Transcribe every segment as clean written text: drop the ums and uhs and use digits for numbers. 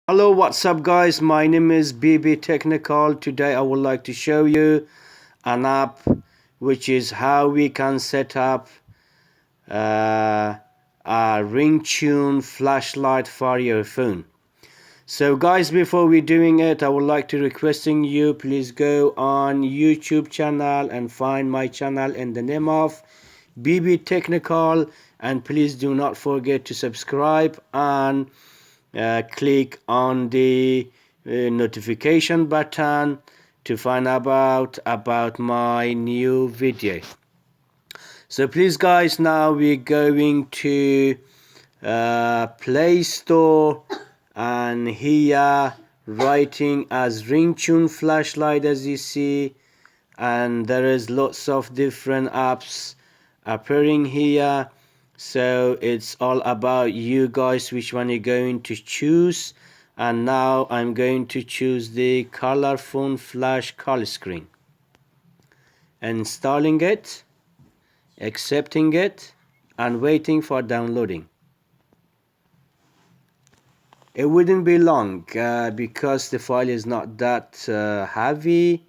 Hello, what's up guys? My name is BB Technical. Today I would like to show you an app which is how we can set up a ringtone flashlight for your phone. So guys, before we doing it, I would like to requesting you please go on YouTube channel and find my channel in the name of BB Technical, and please do not forget to subscribe and click on the notification button to find about my new video. So please guys, now we're going to Play Store, and here writing as ringtone flashlight, as you see, and there is lots of different apps appearing here. So it's all about you guys which one you're going to choose. And now I'm going to choose the color phone flash call screen, installing it, accepting it, and waiting for downloading. It wouldn't be long because the file is not that heavy.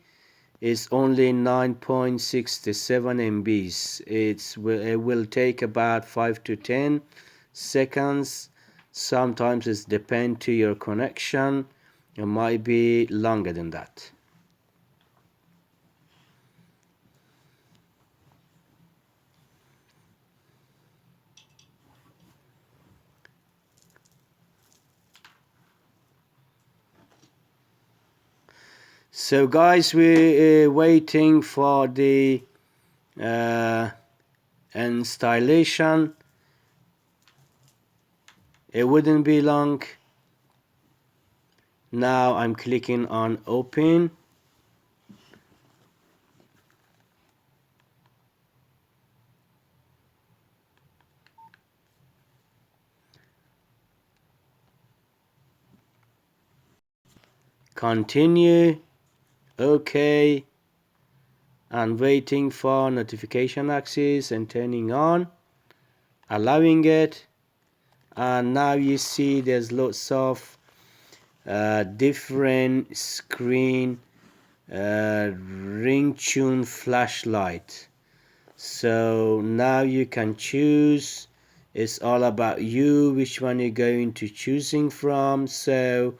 It's only 9.67 MBs. It will take about 5 to 10 seconds. Sometimes it depends to your connection. It might be longer than that. So guys, we're waiting for the installation. It wouldn't be long. Now I'm clicking on open. Continue. Okay, and waiting for notification access and turning on, allowing it. And now you see there's lots of different screen ringtone flashlight. So now you can choose. It's all about you which one you're going to choosing from. So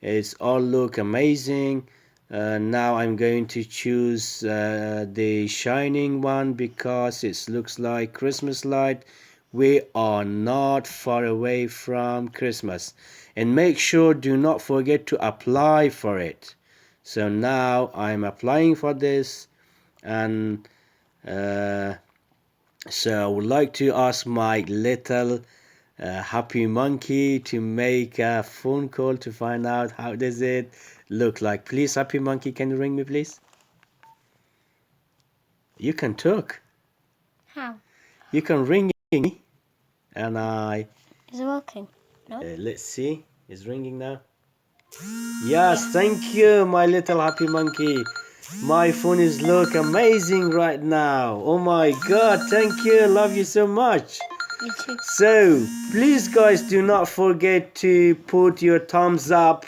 it's all look amazing. Now I'm going to choose the shining one because it looks like Christmas light. We are not far away from Christmas, and make sure do not forget to apply for it. So now I'm applying for this, and so I would like to ask my little happy monkey to make a phone call to find out how does it look like. Please, happy monkey, can you ring me please? You can talk. How? You can ring me, and I Is it working? No. Let's see, it's ringing now. Yes, thank you, my little happy monkey. My phone is look amazing right now. Oh my god, thank you, love you so much. You too. So please guys, do not forget to put your thumbs up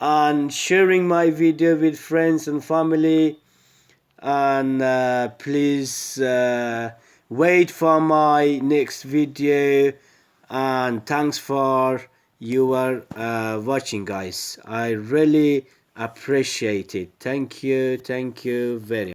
and sharing my video with friends and family, and please wait for my next video. And thanks for your watching guys. I really appreciate it. Thank you very much.